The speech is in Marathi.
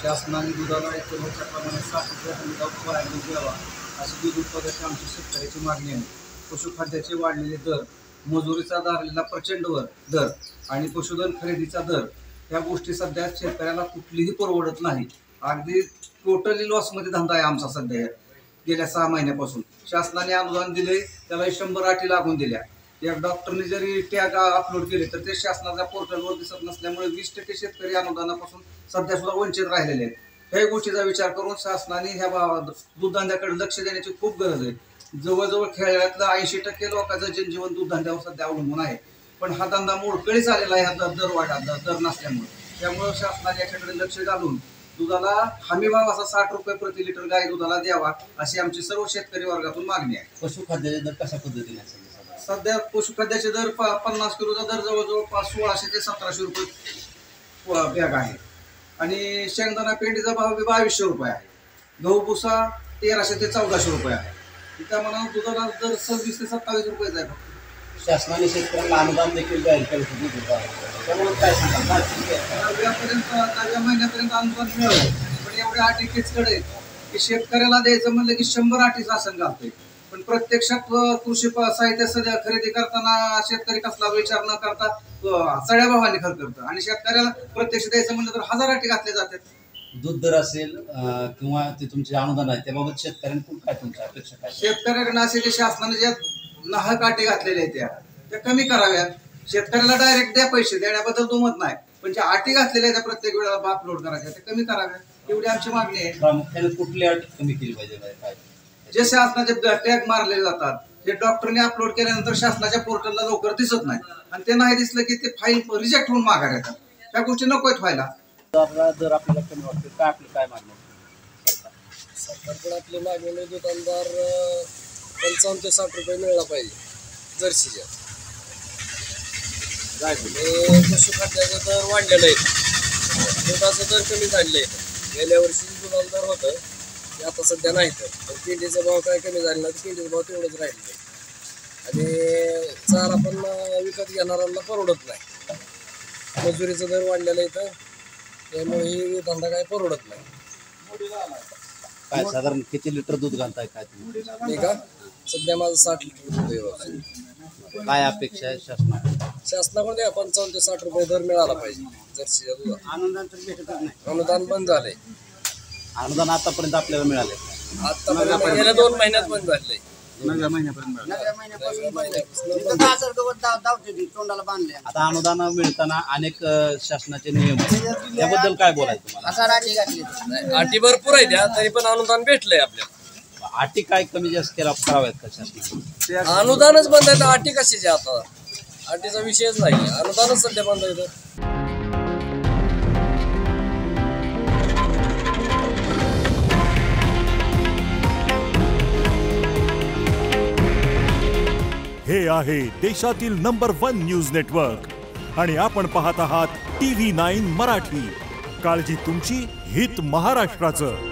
शासनाने दुधाला एकूणच्या प्रमाणे 7 रुपये हमी भाव द्यावा अशी दूध उत्पादक आमची शेतकऱ्याची मागणी आहे। पशुखाद्याचे वाढलेले दर, मजुरीचा झालेला प्रचंड दर आणि पशुधन खरेदीचा दर या गोष्टी सध्या शेतकऱ्याला कुठलीही परवडत नाही। अगदी टोटली लॉसमध्ये धंदा आहे आमचा सध्या। गेल्या 6 महिन्यापासून शासनाने अनुदान दिले, त्याला 100 अटी लागून दिल्या। या डॉक्टरने जरी टॅग अपलोड केले तर ते शासनाच्या पोर्टलवर दिसत नसल्यामुळे 20% शेतकरी अनुदानापासून सध्या सुद्धा वंचित राहिलेले आहेत। ह्या गोष्टीचा विचार करून शासनाने ह्या दूधधंद्याकडे लक्ष देण्याची खूप गरज आहे। जवळजवळ खेड्यातलं 80% लोकांचं जनजीवन दूधधंद्यावर सध्या अवलंबून आहे, पण हा धंदा मोडकळीस आलेला आहे दर नसल्यामुळे। त्यामुळे शासनाने याच्याकडे लक्ष घालून दुधाला हमी भाव असा 60 रुपये प्रति लिटर गाय दुधाला द्यावा अशी आमची सर्व शेतकरी वर्गातून मागणी आहे। पशुखाद्याचे दर कशा पद्धतीने सध्या पशुखाद्याचे दर 50 किलोचा दर जवळजवळ 1600 ते 1700 रुपये बॅग आहे आणि शेंगदाणा पेंडीचा भाव 2200 रुपये आहे। गहू भुसा 1300 ते 1400 रुपये आहे। त्या मनात दुधाला दर 26 ते 27 रुपये आहे। शासनाने शेतकऱ्यांना अनुदान देखील जाहीर केलं होतं, त्यामुळे काय सांगाल? 10व्या महिन्यापर्यंत अनुदान मिळालं, पण एवढ्या अटी किचकडे की शेतकऱ्याला द्यायचं म्हणलं की 100 अटी शासन घालतंय, पण प्रत्यक्षात कृषी साहित्य सध्या खरेदी करताना शेतकरी कसला विचार न करता चढ्या भावाने खर्च करतो आणि शेतकऱ्याला प्रत्यक्ष द्यायचं म्हणलं तर 1000 अटी घातल्या जातात। दूध दर असेल किंवा ते तुमचे अनुदान आहे त्याबाबत शेतकऱ्यांकडून काय तुमच्या अपेक्षा काय? शेतकऱ्याकडे असे जे शासनाने ज्या नाहक अटी घातलेल्या आहेत त्या कमी कराव्यात। शेतकऱ्याला डायरेक्ट द्या, पैसे देण्याबद्दल दुमत नाही, पण ज्या अटी घातलेल्या त्या प्रत्येक वेळेला अपलोड करायच्या त्या कमी कराव्यात एवढी आमची मागणी आहे। प्रामुख्याने कुठली अट कमी केली पाहिजे? काय जे शासनाचे टॅग मारले जातात हे डॉक्टरने अपलोड केल्यानंतर शासनाच्या पोर्टलला लवकर दिसत नाही आणि ते नाही दिसलं की ते फाईल रिजेक्ट होऊन माघार येतात। त्या गोष्टी नकोत व्हायला। दर आपल्याला कमी वाटते काय? आपली काय मागणी? सरकारकडे आपली मागणी दुकानदार 55 ते 60 रुपये मिळाला पाहिजे जर्सीच्या। पशुखाद्याचा दर वाढलेला आहे, दुधाचा दर कमी झालेला आहे। गेल्या वर्षी दुधाचा दर होतं ते आता सध्या नाही, तर पेंडीचा भाव काय कमी झाला नाही, पेंडीचा भाव तेवढंच राहिलेला आहे आणि चारा पण विकत घेणाऱ्यांना परवडत नाही। मजुरीचा दर वाढलेला आहे, त्यामुळे ही धंदा काय परवडत नाही। काय साधारण किती लिटर दूध घालताय काय तुम्ही? नाही का, सध्या माझं 60 लिटर दूध आहे। काय अपेक्षा आहे शासनाकडे 55 ते 60 रुपये दर मिळाला पाहिजे जर्सीच्या दुधाला। अनुदान तर भेटतच नाही। अनुदान बंद झालंय। अनुदान आतापर्यंत आपल्याला मिळाले? आता गेल्या 2 महिन्यात बंद झालंय। 9व्या महिन्यापर्यंत आता अनुदान मिळताना अनेक शासनाचे नियम आहेत, त्याबद्दल काय बोलायचं तुम्हाला? अटी भरपूर आहे त्या, तरी पण अनुदान भेटलंय आपल्याला। अटी काय कमी जास्त कराव्यात का शासनाने? अनुदानच बंद आहे तर अटी कशाची? आता अटीचा विषयच नाही, अनुदानच सध्या बंद आहे। हे आहे देशातील नंबर 1 न्यूज नेटवर्क आणि आपण पाहत आहात TV9 मराठी। काळजी तुमची, हित महाराष्ट्राचं।